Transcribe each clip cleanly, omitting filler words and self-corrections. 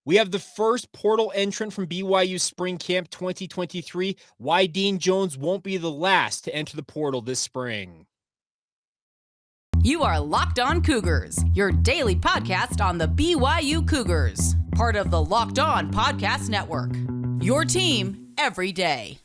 We have the first portal entrant from BYU Spring Camp 2023. Why Dean Jones won't be the last to enter the portal this spring. You are Locked On Cougars, your daily podcast on the BYU Cougars, part of the Locked On Podcast Network. Your team every day.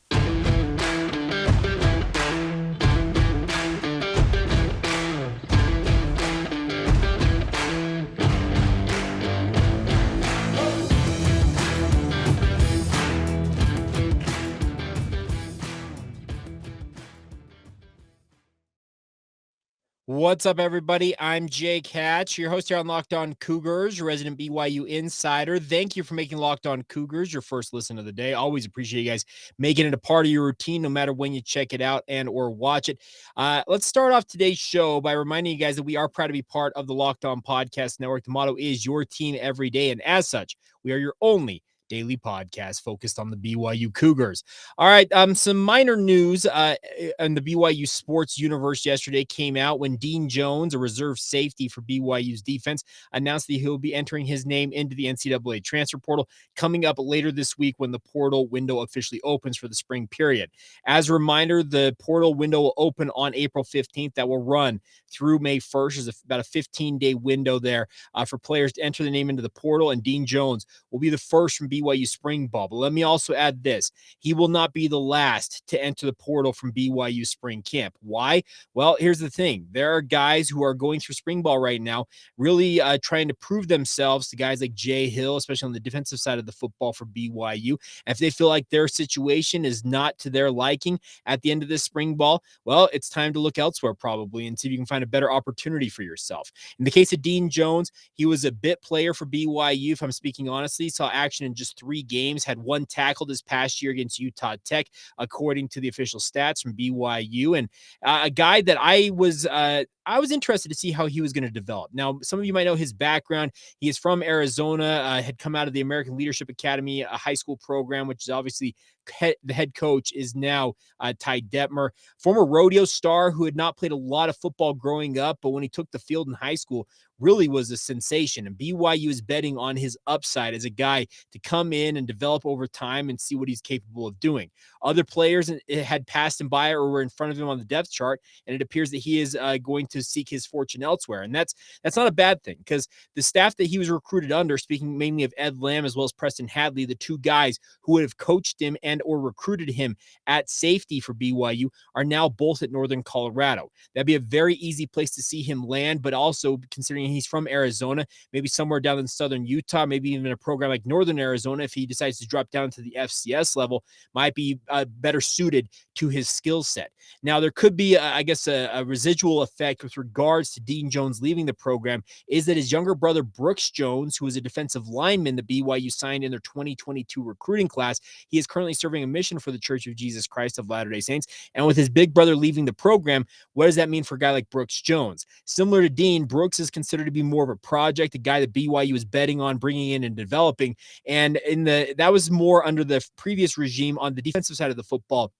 What's up, everybody? I'm Jake Hatch, your host here on Locked On Cougars, your resident BYU insider. Thank you for making Locked On Cougars your first listen of the day. Always appreciate you guys making it a part of your routine, no matter when you check it out and or watch it. Let's start off today's show by reminding you guys that we are proud to be part of the Locked On Podcast Network. The motto is your team every day, and as such, we are your only daily podcast focused on the BYU Cougars. All right, some minor news in the BYU sports universe yesterday came out when Dean Jones, a reserve safety for BYU's defense, announced that he'll be entering his name into the NCAA transfer portal coming up later this week when the portal window officially opens for the spring period. As a reminder, the portal window will open on April 15th. That will run through May 1st. There's about a 15-day window there for players to enter the name into the portal, and Dean Jones will be the first from BYU spring ball. But let me also add this. He will not be the last to enter the portal from BYU spring camp. Why? Well, here's the thing. There are guys who are going through spring ball right now, really trying to prove themselves to guys like Jay Hill, especially on the defensive side of the football for BYU. And if they feel like their situation is not to their liking at the end of this spring ball, well, it's time to look elsewhere probably and see if you can find a better opportunity for yourself. In the case of Dean Jones, he was a bit player for BYU, if I'm speaking honestly. Saw action in just 3 games, had 1 tackle this past year against Utah Tech, according to the official stats from BYU, and a guy that I was interested to see how he was going to develop. Now, some of you might know his background. He is from Arizona, had come out of the American Leadership Academy, a high school program, which is obviously the head coach is now Ty Detmer, former rodeo star who had not played a lot of football growing up, but when he took the field in high school, really was a sensation. And BYU is betting on his upside as a guy to come in and develop over time and see what he's capable of doing. Other players had passed him by or were in front of him on the depth chart, and it appears that he is going to seek his fortune elsewhere. And that's not a bad thing, because the staff that he was recruited under, speaking mainly of Ed Lamb as well as Preston Hadley, the 2 guys who would have coached him and or recruited him at safety for BYU, are now both at Northern Colorado. That'd be a very easy place to see him land, but also considering he's from Arizona, maybe somewhere down in southern Utah, maybe even a program like Northern Arizona, if he decides to drop down to the FCS level, might be better suited to his skill set. Now, there could be, a residual effect with regards to Dean Jones leaving the program, is that his younger brother, Brooks Jones, who is a defensive lineman that BYU signed in their 2022 recruiting class, he is currently serving a mission for the Church of Jesus Christ of Latter-day Saints. And with his big brother leaving the program, what does that mean for a guy like Brooks Jones? Similar to Dean, Brooks is considered to be more of a project, a guy that BYU is betting on bringing in and developing. And that was more under the previous regime on the defensive side of the football.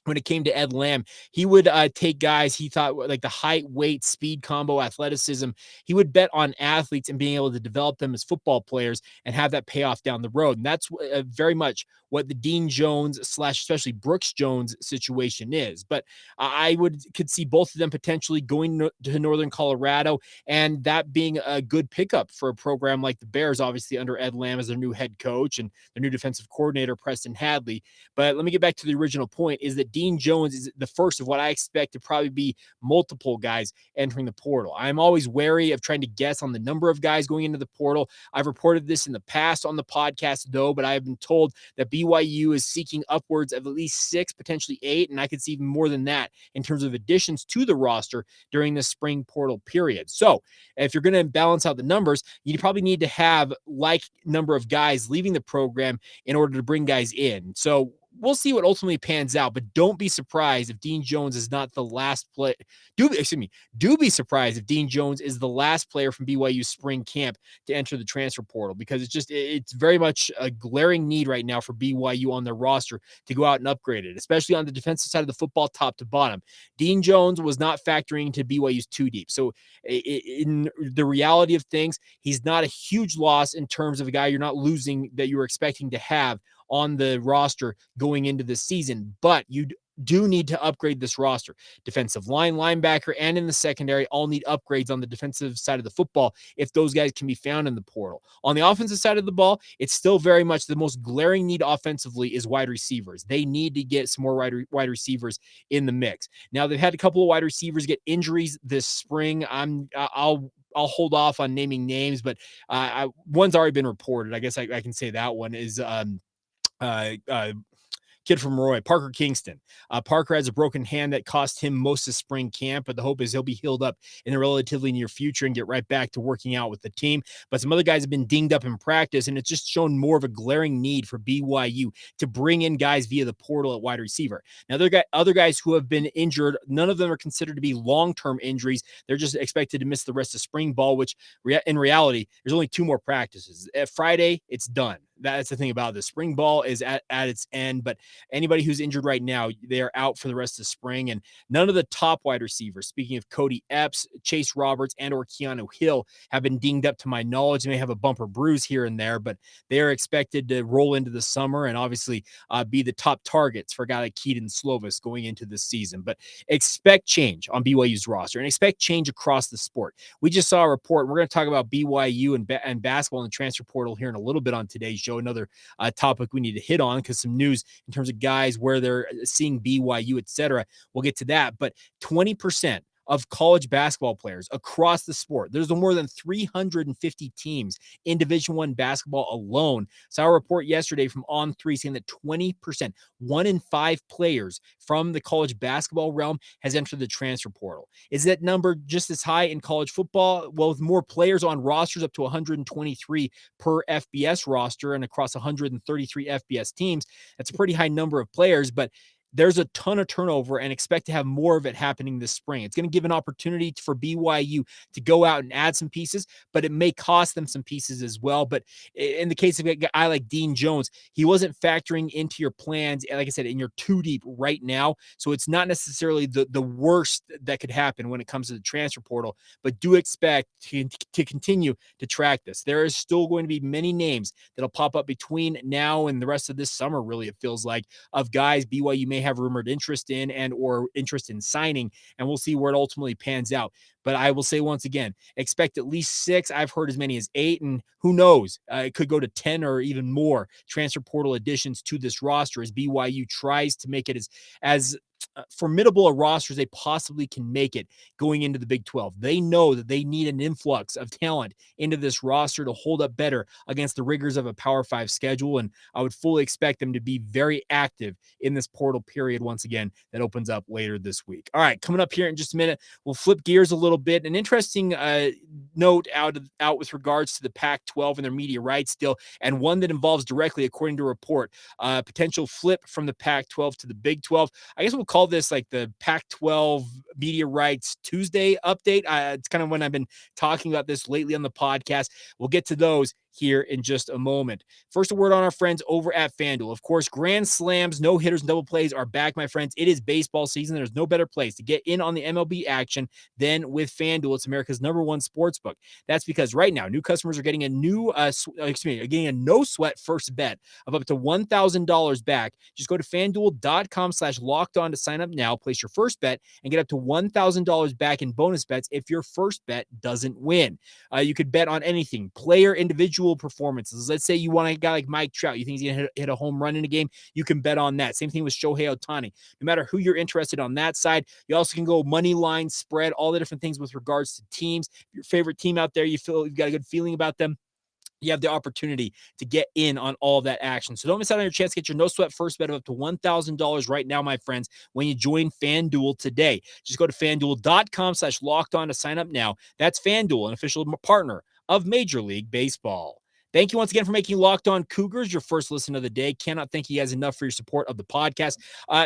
When it came to Ed Lamb, he would take guys he thought like the height, weight, speed combo, athleticism. He would bet on athletes and being able to develop them as football players and have that payoff down the road. And that's very much what the Dean Jones / especially Brooks Jones situation is. But I could see both of them potentially going to Northern Colorado, and that being a good pickup for a program like the Bears, obviously under Ed Lamb as their new head coach and their new defensive coordinator, Preston Hadley. But let me get back to the original point, is that Dean Jones is the first of what I expect to probably be multiple guys entering the portal. I'm always wary of trying to guess on the number of guys going into the portal. I've reported this in the past on the podcast, though, but I have been told that BYU is seeking upwards of at least 6, potentially 8, and I could see even more than that in terms of additions to the roster during the spring portal period. So if you're going to balance out the numbers, you probably need to have like number of guys leaving the program in order to bring guys in. So we'll see what ultimately pans out, but don't be surprised if Dean Jones is not the last play. Do be surprised if Dean Jones is the last player from BYU spring camp to enter the transfer portal, because it's very much a glaring need right now for BYU on their roster to go out and upgrade it, especially on the defensive side of the football, top to bottom. Dean Jones was not factoring into BYU's two deep. So in the reality of things, he's not a huge loss in terms of a guy you're not losing that you were expecting to have on the roster going into the season, but you do need to upgrade this roster. Defensive line, linebacker, and in the secondary all need upgrades on the defensive side of the football if those guys can be found in the portal. On the offensive side of the ball, it's still very much the most glaring need offensively is wide receivers. They need to get some more wide receivers in the mix. Now, they've had a couple of wide receivers get injuries this spring. I'll hold off on naming names, but one's already been reported. I guess I can say that one is kid from Roy, Parker Kingston. Parker has a broken hand that cost him most of spring camp, but the hope is he'll be healed up in the relatively near future and get right back to working out with the team. But some other guys have been dinged up in practice, and it's just shown more of a glaring need for BYU to bring in guys via the portal at wide receiver. Now, other guys who have been injured, none of them are considered to be long-term injuries. They're just expected to miss the rest of spring ball, which in reality, there's only 2 more practices. At Friday, it's done. That's the thing about this. Spring ball is at its end, but anybody who's injured right now, they are out for the rest of spring. And none of the top wide receivers, speaking of Cody Epps, Chase Roberts, and or Keanu Hill, have been dinged up to my knowledge. They may have a bumper bruise here and there, but they are expected to roll into the summer and obviously be the top targets for a guy like Keaton Slovis going into this season. But expect change on BYU's roster and expect change across the sport. We just saw a report. We're going to talk about BYU and basketball in the transfer portal here in a little bit on today's show. Another topic we need to hit on because some news in terms of guys where they're seeing BYU, etc. We'll get to that. But 20% of college basketball players across the sport. There's more than 350 teams in Division I basketball alone. Saw a report yesterday from On3 saying that 20%, 1 in 5 players from the college basketball realm has entered the transfer portal. Is that number just as high in college football? Well, with more players on rosters, up to 123 per FBS roster and across 133 FBS teams, that's a pretty high number of players, but there's a ton of turnover and expect to have more of it happening this spring. It's going to give an opportunity for BYU to go out and add some pieces, but it may cost them some pieces as well. But in the case of a guy like Dean Jones, he wasn't factoring into your plans, like I said, in your 2 deep right now. So it's not necessarily the worst that could happen when it comes to the transfer portal, but do expect to continue to track this. There is still going to be many names that'll pop up between now and the rest of this summer, really, it feels like, of guys BYU may have rumored interest in and or interest in signing, and we'll see where it ultimately pans out. But I will say once again, expect at least 6. I've heard as many as 8, and who knows, it could go to 10 or even more transfer portal additions to this roster as BYU tries to make it as formidable a roster as they possibly can make it going into the Big 12. They know that they need an influx of talent into this roster to hold up better against the rigors of a Power 5 schedule, and I would fully expect them to be very active in this portal period once again that opens up later this week. All right, coming up here in just a minute, we'll flip gears a little bit. An interesting note out with regards to the Pac-12 and their media rights deal, and one that involves directly, according to a report, potential flip from the Pac-12 to the Big 12. I guess we'll call this like the Pac-12 media rights Tuesday update. It's kind of when I've been talking about this lately on the podcast. We'll get to those here in just a moment. First, a word on our friends over at FanDuel. Of course, grand slams, no hitters, and double plays are back, my friends. It is baseball season. There's no better place to get in on the MLB action than with FanDuel. It's America's #1 sportsbook. That's because right now, new customers are getting a getting a no sweat first bet of up to $1,000 back. Just go to FanDuel.com/lockedon to sign up now. Place your first bet and get up to $1,000 back in bonus bets if your first bet doesn't win. You could bet on anything, player, individual performances. Let's say you want a guy like Mike Trout. You think he's going to hit a home run in a game. You can bet on that. Same thing with Shohei Ohtani. No matter who you're interested on that side, you also can go money line, spread, all the different things with regards to teams. Your favorite team out there, you feel you've got a good feeling about them, you have the opportunity to get in on all of that action. So don't miss out on your chance to get your no sweat first bet of up to $1,000 right now, my friends, when you join FanDuel today. Just go to FanDuel.com/lockedon to sign up now. That's FanDuel, an official partner of Major League Baseball. Thank you once again for making Locked On Cougars your first listen of the day. Cannot thank you guys enough for your support of the podcast.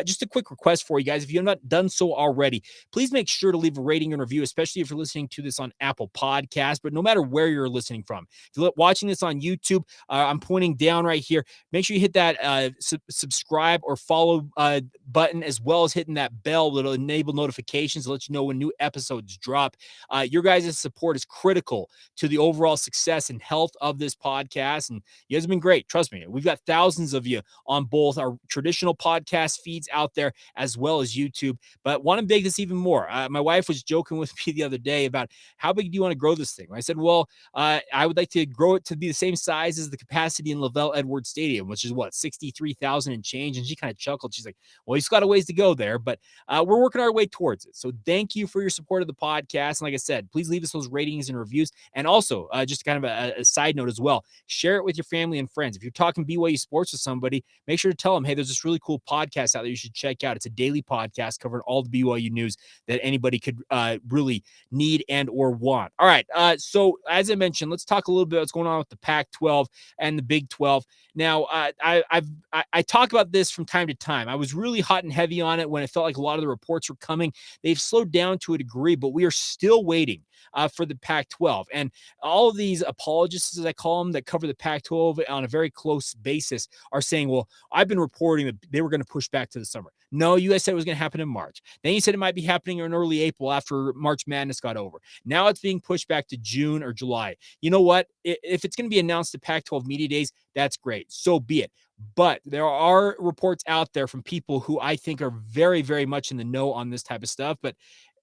Just a quick request for you guys. If you have not done so already, please make sure to leave a rating and review, especially if you're listening to this on Apple Podcasts, but no matter where you're listening from. If you're watching this on YouTube, I'm pointing down right here. Make sure you hit that subscribe or follow button, as well as hitting that bell that'll enable notifications to let you know when new episodes drop. Your guys' support is critical to the overall success and health of this podcast, and you guys have been great. Trust me, we've got thousands of you on both our traditional podcast feeds out there as well as YouTube, but want to make this even more. My wife was joking with me the other day about how big do you want to grow this thing? I said, well, I would like to grow it to be the same size as the capacity in Lavelle Edwards Stadium, which is what, 63,000 and change. And she kind of chuckled. She's like, well, he's got a ways to go there, but we're working our way towards it. So thank you for your support of the podcast. And like I said, please leave us those ratings and reviews. And also, just kind of a side note as well, share it with your family and friends. If you're talking BYU sports with somebody, make sure to tell them, hey, there's this really cool podcast out there you should check out. It's a daily podcast covering all the BYU news that anybody could really need and or want. All right. So as I mentioned, let's talk a little bit what's going on with the Pac-12 and the Big 12. Now, I talk about this from time to time. I was really hot and heavy on it when it felt like a lot of the reports were coming. They've slowed down to a degree, but we are still waiting for the Pac-12. And all of these apologists, as I call them, that cover the Pac-12 on a very close basis are saying, well, I've been reporting that they were going to push back to the summer. No, you guys said it was going to happen in March. Then you said it might be happening in early April after March Madness got over. Now it's being pushed back to June or July. You know what? If it's going to be announced at Pac-12 Media Days, that's great. So be it. But there are reports out there from people who I think are very, very much in the know on this type of stuff. But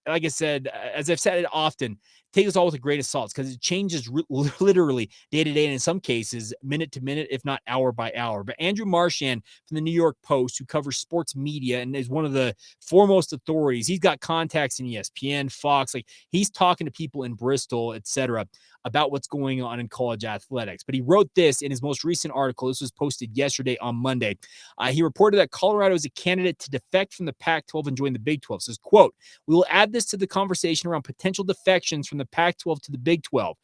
like I said, as I've said it often, take this all with a grain of salt because it changes literally day to day, and in some cases, minute to minute, if not hour by hour. But Andrew Marchand from the New York Post, who covers sports media and is one of the foremost authorities, he's got contacts in ESPN, Fox, like he's talking to people in Bristol, etc., about what's going on in college athletics. But he wrote this in his most recent article. This was posted yesterday on Monday. He reported that Colorado is a candidate to defect from the Pac-12 and join the Big 12. It says, quote, we will add this to the conversation around potential defections from the Pac-12 to the Big 12,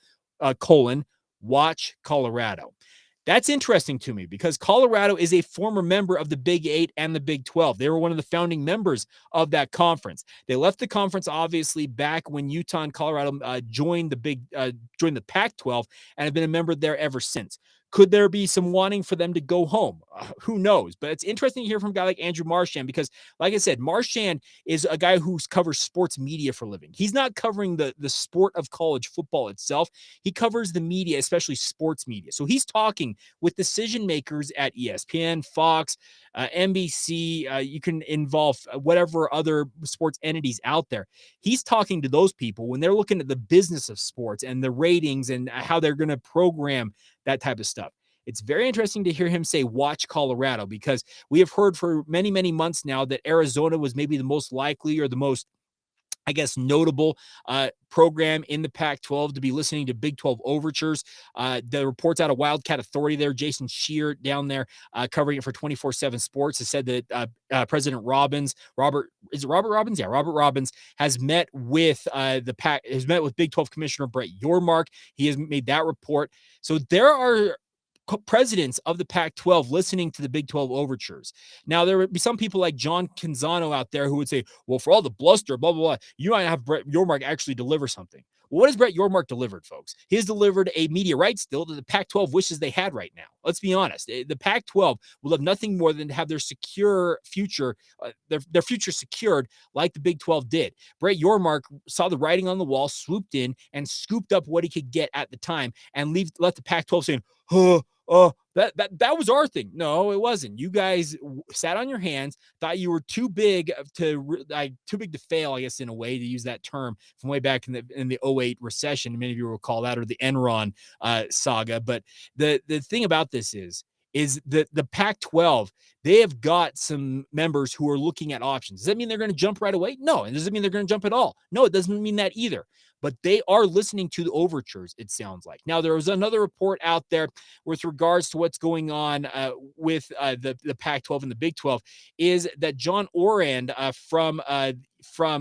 watch Colorado. That's interesting to me because Colorado is a former member of the Big 8 and the Big 12. They were one of the founding members of that conference. They left the conference, obviously, back when Utah and Colorado joined the Pac-12 and have been a member there ever since. Could there be some wanting for them to go home? Who knows? But it's interesting to hear from a guy like Andrew Marchand because, like I said, Marchand is a guy who covers sports media for a living. He's not covering the sport of college football itself. He covers the media, especially sports media. So he's talking with decision makers at ESPN, Fox, NBC. You can involve whatever other sports entities out there. He's talking to those people when they're looking at the business of sports and the ratings and how they're going to program that type of stuff. It's very interesting to hear him say, watch Colorado, because we have heard for many, many months now that Arizona was maybe the most likely or the most, I guess, notable program in the Pac-12 to be listening to Big 12 overtures. The reports out of Wildcat Authority there, Jason Shear down there covering it for 24/7 Sports, has said that President Robbins, Robert Robbins? Yeah, Robert Robbins has met with Big 12 Commissioner Brett Yormark. He has made that report. So there are presidents of the Pac-12 listening to the Big 12 overtures. Now, there would be some people like John Canzano out there who would say, well, for all the bluster, blah, blah, blah, you might have Brett Yormark actually deliver something. Well, what has Brett Yormark delivered, folks? He has delivered a media rights deal that the Pac-12 wishes they had right now. Let's be honest. The Pac-12 will have nothing more than to have their secure future, their future secured like the Big 12 did. Brett Yormark saw the writing on the wall, swooped in, and scooped up what he could get at the time and left the Pac-12 saying, that was our thing. No, it wasn't. You guys sat on your hands, thought you were too big to fail, I guess, in a way, to use that term from way back in the 08 recession. Many of you will recall that, or the Enron saga. But the thing about this is that the Pac-12, they have got some members who are looking at options. Does that mean they're going to jump right away? No. And does it mean they're going to jump at all? No, it doesn't mean that either. But they are listening to the overtures, it sounds like. Now, there was another report out there with regards to what's going on with the Pac-12 and the Big 12, is that John Orand from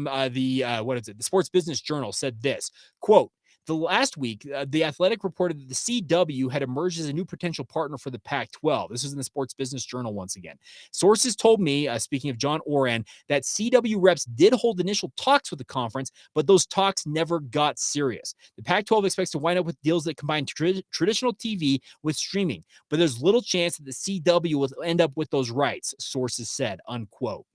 the Sports Business Journal said this, quote, The last week, The Athletic reported that the CW had emerged as a new potential partner for the Pac-12. This is in the Sports Business Journal once again. Sources told me, speaking of John Oran, that CW reps did hold initial talks with the conference, but those talks never got serious. The Pac-12 expects to wind up with deals that combine traditional TV with streaming, but there's little chance that the CW will end up with those rights, sources said, unquote.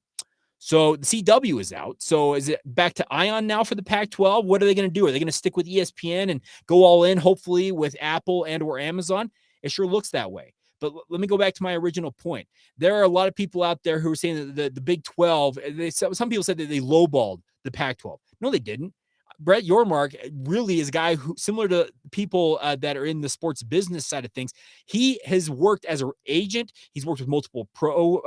So the CW is out. So is it back to Ion now for the Pac-12? What are they going to do? Are they going to stick with ESPN and go all in, hopefully, with Apple and or Amazon? It sure looks that way. But let me go back to my original point. There are a lot of people out there who are saying that the Big 12, some people said that they lowballed the Pac-12. No, they didn't. Brett Yormark really is a guy who, similar to people that are in the sports business side of things, he has worked as an agent. He's worked with multiple pro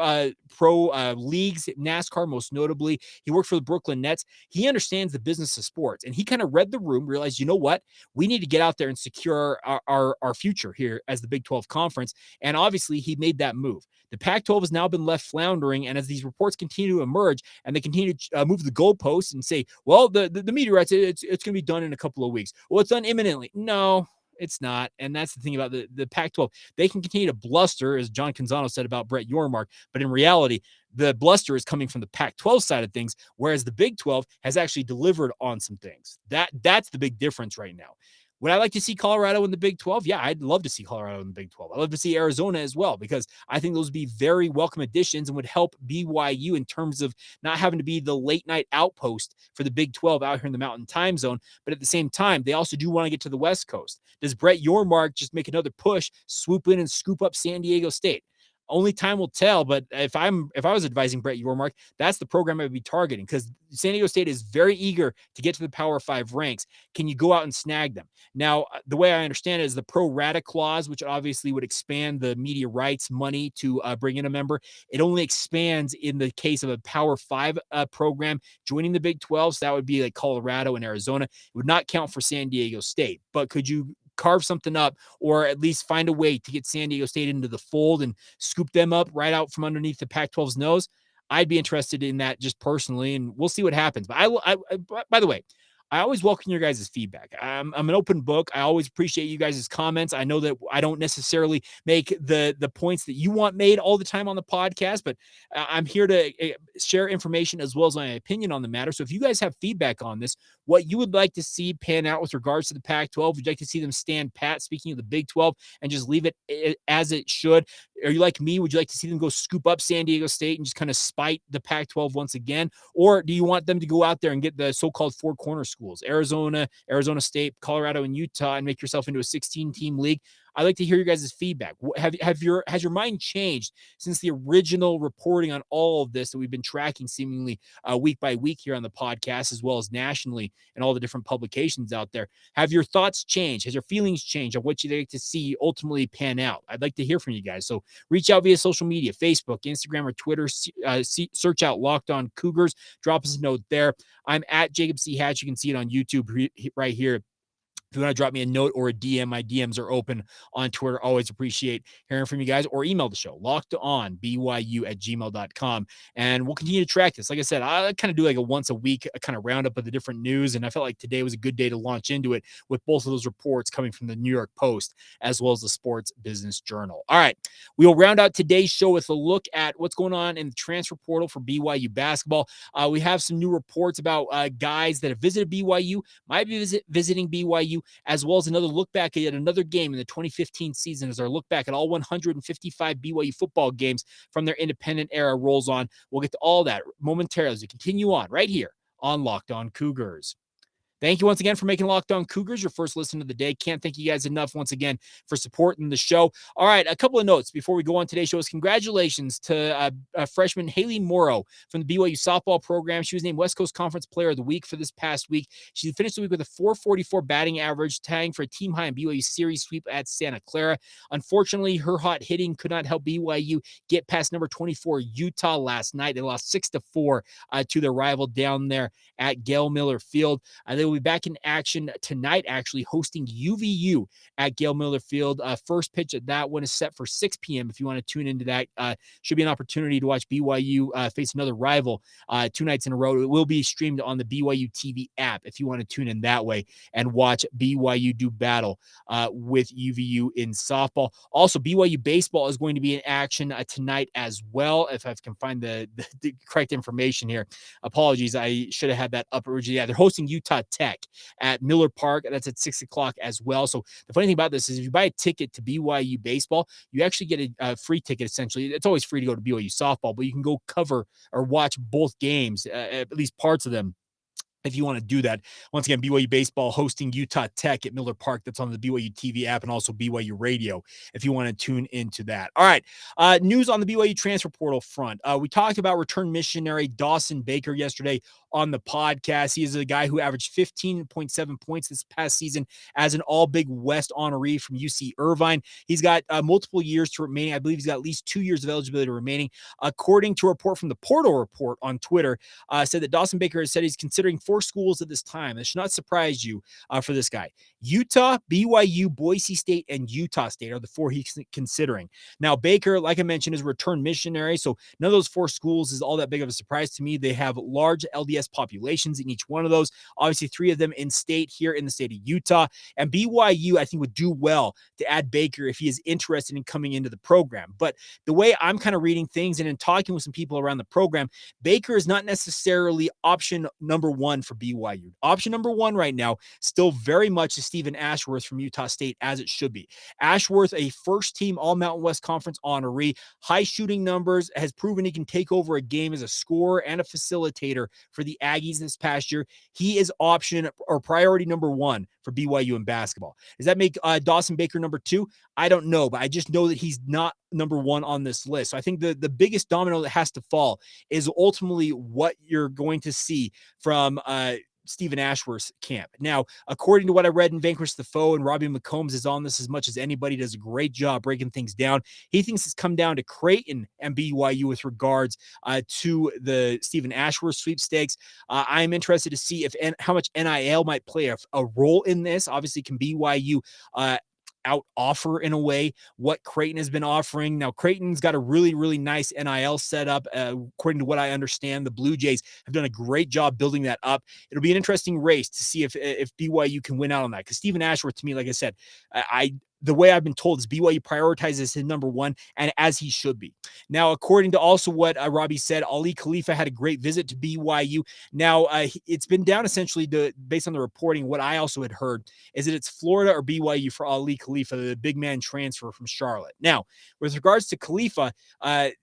leagues, NASCAR most notably. He worked for the Brooklyn Nets. He understands the business of sports, and he kind of read the room, realized, you know what, we need to get out there and secure our future here as the Big 12 conference. And obviously, he made that move. The Pac-12 has now been left floundering, and as these reports continue to emerge, and they continue to move the goalposts and say, well, the media rights, it's going to be done in a couple of weeks. Well, it's done imminently. No, it's not. And that's the thing about the Pac-12. They can continue to bluster, as John Canzano said about Brett Yormark, but in reality, the bluster is coming from the Pac-12 side of things, whereas the Big 12 has actually delivered on some things. That's the big difference right now. Would I like to see Colorado in the Big 12? Yeah, I'd love to see Colorado in the Big 12. I'd love to see Arizona as well, because I think those would be very welcome additions and would help BYU in terms of not having to be the late night outpost for the Big 12 out here in the Mountain Time Zone. But at the same time, they also do want to get to the West Coast. Does Brett Yormark just make another push, swoop in and scoop up San Diego State? Only time will tell, but if I was advising Brett Yormark, that's the program I would be targeting, because San Diego State is very eager to get to the Power 5 ranks. Can you go out and snag them? Now, the way I understand it is the pro rata clause, which obviously would expand the media rights money to bring in a member. It only expands in the case of a Power 5 program joining the Big 12. So that would be like Colorado and Arizona. It would not count for San Diego State, but could you carve something up, or at least find a way to get San Diego State into the fold and scoop them up right out from underneath the Pac-12's nose? I'd be interested in that just personally, and we'll see what happens. But I by the way, I always welcome your guys' feedback. I'm an open book. I always appreciate you guys' comments. I know that I don't necessarily make the points that you want made all the time on the podcast, but I'm here to share information as well as my opinion on the matter. So if you guys have feedback on this, what you would like to see pan out with regards to the Pac-12, would you like to see them stand pat, speaking of the Big 12, and just leave it as it should? Are you like me? Would you like to see them go scoop up San Diego State and just kind of spite the Pac-12 once again? Or do you want them to go out there and get the so-called four corner schools, Arizona, Arizona State, Colorado, and Utah, and make yourself into a 16-team league? I'd like to hear your guys' feedback. Has your mind changed since the original reporting on all of this that we've been tracking seemingly week by week here on the podcast, as well as nationally and all the different publications out there? Have your thoughts changed? Has your feelings changed on what you'd like to see ultimately pan out? I'd like to hear from you guys. So reach out via social media, Facebook, Instagram, or Twitter. Search out Locked On Cougars. Drop us a note there. I'm at Jacob C. Hatch. You can see it on YouTube right here. If you want to drop me a note or a DM, my DMs are open on Twitter. Always appreciate hearing from you guys, or email the show, lockedonbyu@gmail.com. And we'll continue to track this. Like I said, I kind of do like a once a week kind of roundup of the different news. And I felt like today was a good day to launch into it with both of those reports coming from the New York Post as well as the Sports Business Journal. All right. We will round out today's show with a look at what's going on in the transfer portal for BYU basketball. We have some new reports about guys that have visited BYU, might be visiting BYU, as well as another look back at another game in the 2015 season as our look back at all 155 BYU football games from their independent era rolls on. We'll get to all that momentarily as we continue on right here on Locked On Cougars. Thank you once again for making Locked On Cougars your first listen of the day. Can't thank you guys enough once again for supporting the show. All right, a couple of notes before we go on today's show is congratulations to freshman Haley Morrow from the BYU softball program. She was named West Coast Conference Player of the Week for this past week. She finished the week with a .444 batting average, tying for a team high in BYU series sweep at Santa Clara. Unfortunately, her hot hitting could not help BYU get past number 24 Utah last night. They lost 6-4 to their rival down there at Gail Miller Field. They will be back in action tonight, actually hosting UVU at Gail Miller Field. First pitch at that one is set for 6 p.m. If you want to tune into that, should be an opportunity to watch BYU face another rival 2 nights in a row. It will be streamed on the BYU TV app if you want to tune in that way and watch BYU do battle with UVU in softball. Also, BYU baseball is going to be in action tonight as well. If I can find the correct information here, apologies, I should have had that up originally. Yeah, they're hosting Utah Tech at Miller Park. That's at 6 o'clock as well. So the funny thing about this is if you buy a ticket to BYU baseball, you actually get a free ticket essentially. It's always free to go to BYU softball, but you can go cover or watch both games, at least parts of them, if you want to do that. Once again, BYU baseball hosting Utah Tech at Miller Park. That's on the BYU TV app and also BYU radio if you want to tune into that. All right. News on the BYU transfer portal front. We talked about return missionary Dawson Baker yesterday on the podcast. He is a guy who averaged 15.7 points this past season as an all Big West honoree from UC Irvine. He's got multiple years to remaining. I believe he's got at least 2 years of eligibility remaining. According to a report from the Portal Report on Twitter, said that Dawson Baker has said he's considering 4 schools at this time. This should not surprise you for this guy. Utah, BYU, Boise State, and Utah State are the 4 he's considering. Now, Baker, like I mentioned, is a return missionary, so none of those 4 schools is all that big of a surprise to me. They have large LDS populations in each one of those. Obviously, 3 of them in state here in the state of Utah. And BYU, I think, would do well to add Baker if he is interested in coming into the program. But the way I'm kind of reading things and in talking with some people around the program, Baker is not necessarily option number 1 for BYU. Option number 1 right now, still very much is Stephen Ashworth from Utah State, as it should be. Ashworth, a first-team All-Mountain West Conference honoree, high shooting numbers, has proven he can take over a game as a scorer and a facilitator for the Aggies this past year. He is option or priority number 1 for BYU in basketball. Does that make Dawson Baker number 2? I don't know, but I just know that he's not number 1 on this list. So I think the biggest domino that has to fall is ultimately what you're going to see from Stephen Ashworth's camp. Now, according to what I read in Vanquish the Foe, and Robbie McCombs is on this as much as anybody, does a great job breaking things down. He thinks it's come down to Creighton and BYU with regards to the Stephen Ashworth sweepstakes. I'm interested to see if how much NIL might play a role in this. Obviously, can BYU out offer in a way what Creighton has been offering. Now, Creighton's got a really, really nice NIL setup. According to what I understand, the Blue Jays have done a great job building that up. It'll be an interesting race to see if BYU can win out on that. Because Stephen Ashworth, to me, like I said, the way I've been told is BYU prioritizes his number 1, and as he should be. Now, according to also what Robbie said, Ali Khalifa had a great visit to BYU. Now, it's been down essentially based on the reporting. What I also had heard is that it's Florida or BYU for Ali Khalifa, the big man transfer from Charlotte. Now, with regards to Khalifa,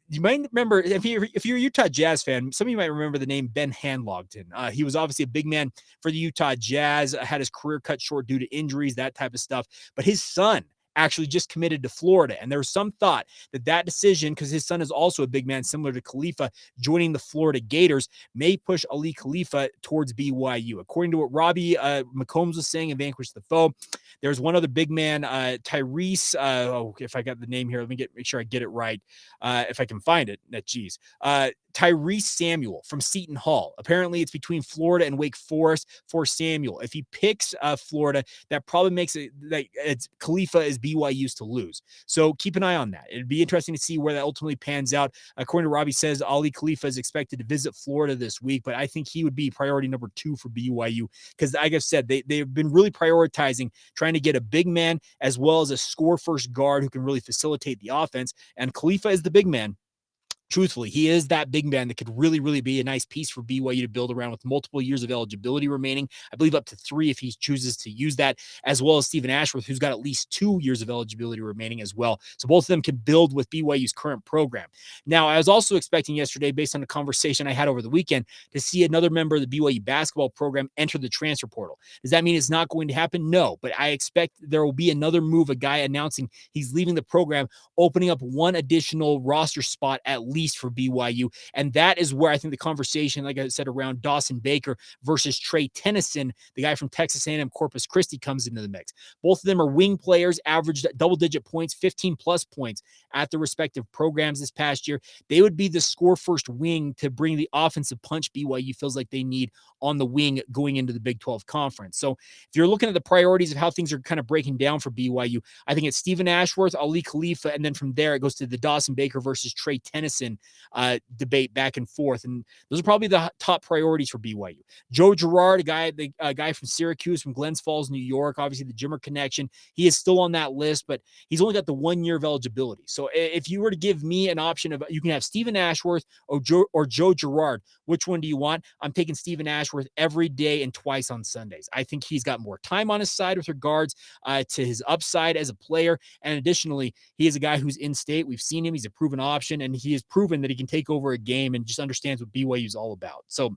you might remember, if you're a Utah Jazz fan, some of you might remember the name Ben Hanlogton. He was obviously a big man for the Utah Jazz, had his career cut short due to injuries, that type of stuff. But his son actually just committed to Florida. And there was some thought that decision, because his son is also a big man similar to Khalifa, joining the Florida Gators, may push Ali Khalifa towards BYU. According to what Robbie McCombs was saying in Vanquish the Foe, there's one other big man, Tyrese. If I got the name here, let me make sure I get it right. If I can find it. Geez. Tyrese Samuel from Seton Hall. Apparently, it's between Florida and Wake Forest for Samuel. If he picks Florida, that probably makes it like it's Khalifa is BYU's to lose. So keep an eye on that. It'd be interesting to see where that ultimately pans out. According to Robbie says, Ali Khalifa is expected to visit Florida this week, but I think he would be priority number 2 for BYU because, like I've said, they've been really prioritizing trying to get a big man as well as a score-first guard who can really facilitate the offense, and Khalifa is the big man. Truthfully, he is that big man that could really, really be a nice piece for BYU to build around with multiple years of eligibility remaining. I believe up to 3 if he chooses to use that, as well as Stephen Ashworth, who's got at least 2 years of eligibility remaining as well. So both of them can build with BYU's current program. Now, I was also expecting yesterday, based on a conversation I had over the weekend, to see another member of the BYU basketball program enter the transfer portal. Does that mean it's not going to happen? No, but I expect there will be another move, a guy announcing he's leaving the program, opening up one additional roster spot at least for BYU. And that is where I think the conversation, like I said, around Dawson Baker versus Trey Tennyson, the guy from Texas A&M Corpus Christi, comes into the mix. Both of them are wing players, averaged double-digit points, 15-plus points at their respective programs this past year. They would be the score-first wing to bring the offensive punch BYU feels like they need on the wing going into the Big 12 Conference. So if you're looking at the priorities of how things are kind of breaking down for BYU, I think it's Stephen Ashworth, Ali Khalifa, and then from there it goes to the Dawson Baker versus Trey Tennyson debate back and forth. And those are probably the top priorities for BYU. Joe Girard, a guy from Syracuse, from Glens Falls, New York, obviously the Jimmer connection. He is still on that list, but he's only got the 1 year of eligibility. So if you were to give me an option of, you can have Stephen Ashworth or Joe Girard, which one do you want? I'm taking Stephen Ashworth every day and twice on Sundays. I think he's got more time on his side with regards to his upside as a player. And additionally, he is a guy who's in state. We've seen him. He's a proven option, and he has proven that he can take over a game and just understands what BYU is all about. So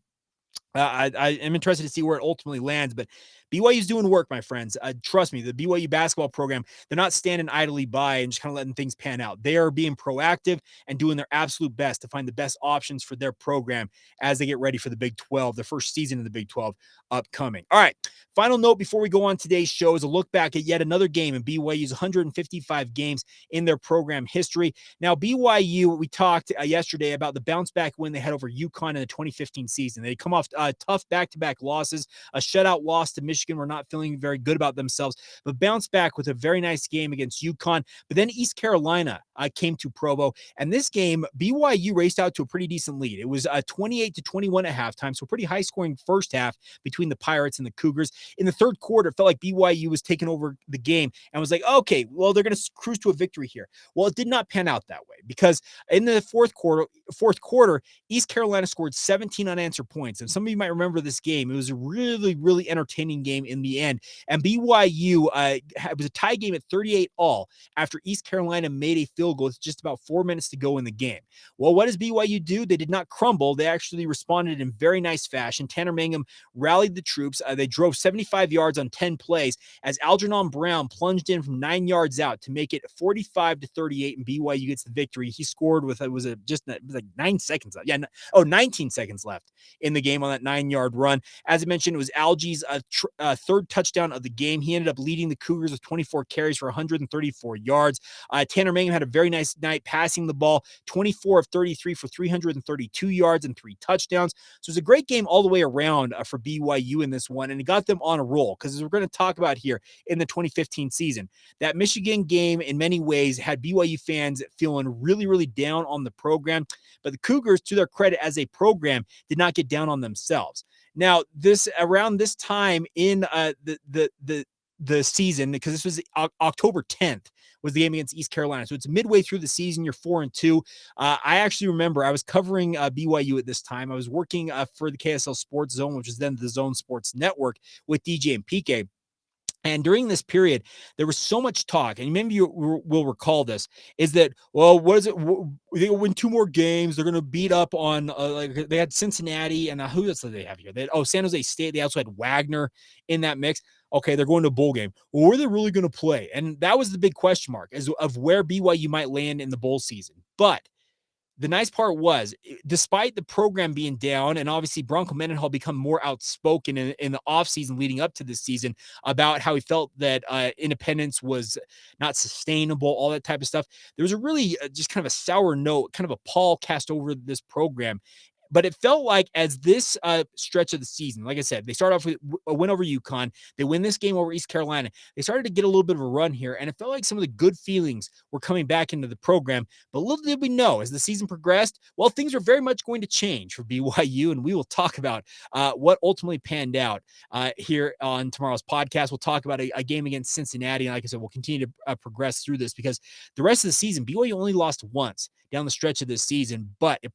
I am interested to see where it ultimately lands, but BYU's doing work, my friends. Trust me, the BYU basketball program, they're not standing idly by and just kind of letting things pan out. They are being proactive and doing their absolute best to find the best options for their program as they get ready for the Big 12, the first season of the Big 12 upcoming. All right, final note before we go on today's show is a look back at yet another game in BYU's 155 games in their program history. Now, BYU, we talked yesterday about the bounce back win they had over UConn in the 2015 season. They come off tough back-to-back losses, a shutout loss to Michigan. Were not feeling very good about themselves, but bounced back with a very nice game against UConn. But then East Carolina came to Provo, and this game, BYU raced out to a pretty decent lead. It was 28-21 at halftime, so pretty high-scoring first half between the Pirates and the Cougars. In the third quarter, it felt like BYU was taking over the game and was like, okay, well, they're going to cruise to a victory here. Well, it did not pan out that way, because in the fourth quarter, East Carolina scored 17 unanswered points. And some of you might remember this game. It was a really, really entertaining game in the end. And BYU, it was a tie game at 38-all after East Carolina made a field goal with just about 4 minutes to go in the game. Well, what does BYU do? They did not crumble. They actually responded in very nice fashion. Tanner Mangum rallied the troops. They drove 75 yards on 10 plays as Algernon Brown plunged in from 9 yards out to make it 45-38, and BYU gets the victory. He scored with, it was like 9 seconds left. 19 seconds left in the game on that 9-yard run. As I mentioned, it was Algie's third touchdown of the game. He ended up leading the Cougars with 24 carries for 134 yards. Tanner Mangum had a very nice night passing the ball, 24 of 33 for 332 yards and 3 touchdowns. So it was a great game all the way around for BYU in this one, and it got them on a roll, because as we're going to talk about here in the 2015 season, that Michigan game in many ways had BYU fans feeling really, really down on the program, but the Cougars, to their credit as a program, did not get down on themselves. Now, around this time in the season, because this was October 10th, was the game against East Carolina. So it's midway through the season. You're 4-2. I actually remember I was covering BYU at this time. I was working for the KSL Sports Zone, which is then the Zone Sports Network, with DJ and PK. And during this period, there was so much talk, and maybe you will recall this, is that, well, what is it? They win 2 more games. They're going to beat up on, like they had Cincinnati, and who else did they have here? They had, San Jose State. They also had Wagner in that mix. Okay, they're going to a bowl game. Well, where are they really going to play? And that was the big question mark of where BYU might land in the bowl season. But the nice part was, despite the program being down, and obviously Bronco Mendenhall become more outspoken in the offseason leading up to this season about how he felt that independence was not sustainable, all that type of stuff, there was a really just kind of a sour note, kind of a pall cast over this program. But it felt like as this stretch of the season, like I said, they start off with a win over UConn. They win this game over East Carolina. They started to get a little bit of a run here, and it felt like some of the good feelings were coming back into the program. But little did we know, as the season progressed, well, things are very much going to change for BYU, and we will talk about what ultimately panned out here on tomorrow's podcast. We'll talk about a game against Cincinnati, and like I said, we'll continue to progress through this, because the rest of the season, BYU only lost once down the stretch of this season, but it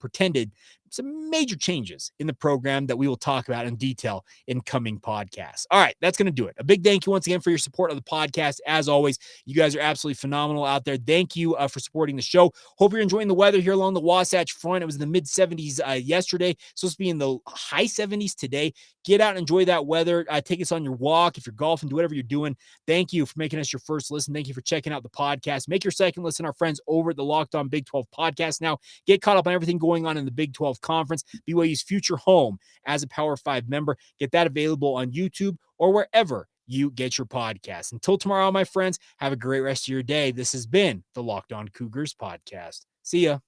some major changes in the program that we will talk about in detail in coming podcasts. All right, that's going to do it. A big thank you once again for your support of the podcast. As always, you guys are absolutely phenomenal out there. Thank you for supporting the show. Hope you're enjoying the weather here along the Wasatch Front. It was in the mid-70s yesterday. Supposed to be in the high 70s today. Get out and enjoy that weather. Take us on your walk. If you're golfing, do whatever you're doing. Thank you for making us your first listen. Thank you for checking out the podcast. Make your second listen, our friends over at the Locked On Big 12 podcast. Now, get caught up on everything going on in the Big 12 Conference, BYU's future home as a Power 5 member. Get that available on YouTube or wherever you get your podcasts. Until tomorrow, my friends, have a great rest of your day. This has been the Locked On Cougars podcast. See ya.